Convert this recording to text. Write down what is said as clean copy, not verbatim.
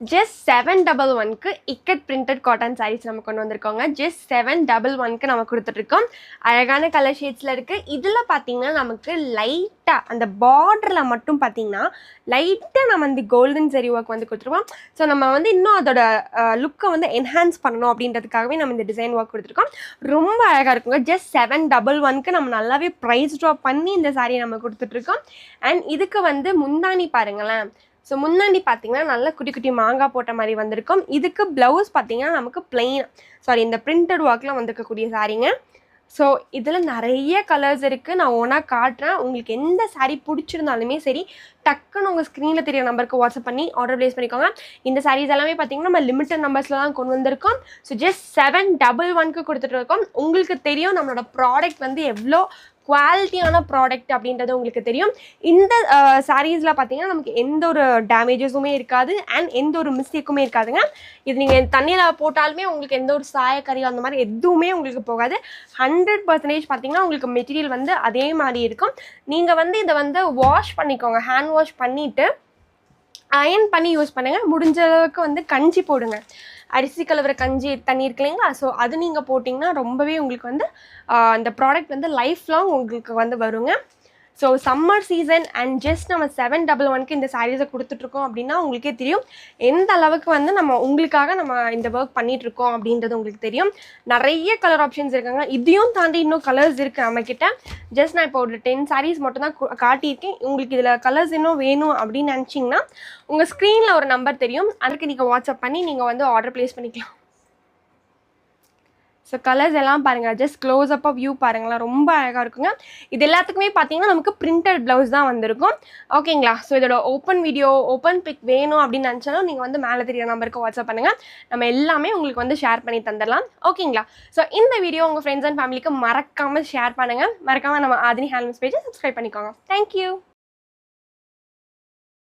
Just 711க்கு ikat printed cotton saris நம்ம கொண்டு வந்திருக்கோங்க. ஜஸ்ட் 711க்கு நம்ம கொடுத்துட்ருக்கோம். அழகான கலர் ஷேட்ஸில் இருக்குது. இதில் பார்த்தீங்கன்னா நமக்கு லைட்டாக அந்த பார்டரில் மட்டும் பார்த்தீங்கன்னா லைட்டாக நம்ம இந்த கோல்டன் ஜரி ஒர்க் வந்து கொடுத்துருவோம். ஸோ நம்ம வந்து இன்னும் அதோட லுக்கை வந்து என்ஹான்ஸ் பண்ணணும் அப்படின்றதுக்காகவே நம்ம இந்த டிசைன் ஒர்க் கொடுத்துருக்கோம். ரொம்ப அழகாக இருக்குங்க. ஜஸ்ட் 711க்கு நம்ம நல்லாவே ப்ரைஸ் ட்ராப் பண்ணி இந்த சாரியை நம்ம கொடுத்துட்ருக்கோம். அண்ட் இதுக்கு வந்து முந்தானி பாருங்களேன். ஸோ முன்னாடி பார்த்தீங்கன்னா நல்லா குட்டி குட்டி மாங்காய் போட்ட மாதிரி வந்திருக்கும். இதுக்கு ப்ளவுஸ் பார்த்தீங்கன்னா நமக்கு இந்த பிரிண்டட் ஒர்க்கில் வந்திருக்கக்கூடிய சாரீங்க. ஸோ இதில் நிறைய கலர்ஸ் இருக்குது. நான் ஒன்றா காட்டுறேன். உங்களுக்கு எந்த சாரீ பிடிச்சிருந்தாலுமே சரி, டக்குன்னு உங்கள் ஸ்க்ரீனில் தெரிய நம்பருக்கு வாட்ஸ்அப் பண்ணி ஆர்டர் ப்ளேஸ் பண்ணிக்கோங்க. இந்த சாரீஸ் எல்லாமே பார்த்தீங்கன்னா நம்ம லிமிட்டட் நம்பர்ஸில் தான் கொண்டு வந்திருக்கோம். ஸோ ஜஸ்ட் 711க்கு கொடுத்துட்டு இருக்கோம். உங்களுக்கு தெரியும் நம்மளோட ப்ராடக்ட் வந்து எவ்வளோ குவாலிட்டியான ப்ராடக்ட் அப்படின்றது உங்களுக்கு தெரியும். இந்த சாரீஸில் பார்த்தீங்கன்னா நமக்கு எந்த ஒரு டேமேஜஸுமே இருக்காது அண்ட் எந்த ஒரு மிஸ்டேக்குமே இருக்காதுங்க. இது நீங்கள் தண்ணியில் போட்டாலுமே உங்களுக்கு எந்த ஒரு சாயக்கறி அந்த மாதிரி எதுவுமே உங்களுக்கு போகாது. 100% பார்த்தீங்கன்னா உங்களுக்கு மெட்டீரியல் வந்து அதே மாதிரி இருக்கும். நீங்கள் வந்து இதை வந்து வாஷ் பண்ணிக்கோங்க. ஹேண்ட் வாஷ் பண்ணிவிட்டு அயன் பண்ணி யூஸ் பண்ணுங்கள். முடிஞ்ச அளவுக்கு வந்து கஞ்சி போடுங்க. அரிசி கலவர கஞ்சி தண்ணி இருக்கு இல்லைங்களா? ஸோ அது நீங்கள் போட்டிங்கன்னா ரொம்பவே உங்களுக்கு வந்து அந்த ப்ராடக்ட் வந்து லைஃப் லாங் உங்களுக்கு வந்து வருங்க. So summer season and just நம்ம 711க்கு இந்த சாரீஸை கொடுத்துட்ருக்கோம் அப்படின்னா உங்களுக்கே தெரியும் எந்த அளவுக்கு வந்து நம்ம உங்களுக்காக நம்ம இந்த ஒர்க் பண்ணிகிட்ருக்கோம் அப்படின்றது உங்களுக்கு தெரியும். நிறைய கலர் ஆப்ஷன்ஸ் இருக்காங்க. இதையும் தாண்டி இன்னும் கலர்ஸ் இருக்குது நம்மக்கிட்ட. ஜஸ்ட் நான் இப்போ ஒரு 10 சாரீஸ் மட்டும் தான் காட்டியிருக்கேன். உங்களுக்கு இதில் கலர்ஸ் இன்னும் வேணும் அப்படின்னு நினச்சிங்கன்னா உங்கள் ஸ்க்ரீனில் ஒரு நம்பர் தெரியும். அதுக்கு நீங்கள் வாட்ஸ்அப் பண்ணி நீங்கள் வந்து ஆர்டர் ப்ளேஸ் பண்ணிக்கலாம். ஸோ கலர்ஸ் எல்லாம் பாருங்கள். ஜஸ்ட் க்ளோஸ் அப்பாக வியூ பாருங்களேன். ரொம்ப அழகாக இருக்குங்க. இது எல்லாத்துக்குமே பார்த்தீங்கன்னா நமக்கு பிரிண்டட் ப்ளவுஸ் தான் வந்திருக்கும். ஓகேங்களா? ஸோ இதோட ஓப்பன் பிக் வேணும் அப்படின்னு நினச்சாலும் நீங்கள் வந்து மேலே தெரிய நம்பருக்கு வாட்ஸ்அப் பண்ணுங்கள். நம்ம எல்லாமே உங்களுக்கு வந்து ஷேர் பண்ணி தந்துடலாம். ஓகேங்களா? ஸோ இந்த வீடியோ உங்கள் ஃப்ரெண்ட்ஸ் அண்ட் ஃபேமிலிக்கு மறக்காமல் ஷேர் பண்ணுங்கள். மறக்காமல் நம்ம ஆதினி ஹேண்ட்லூம்ஸ் பேஜை சப்ஸ்கிரைப் பண்ணிக்கோங்க. தேங்க்யூ.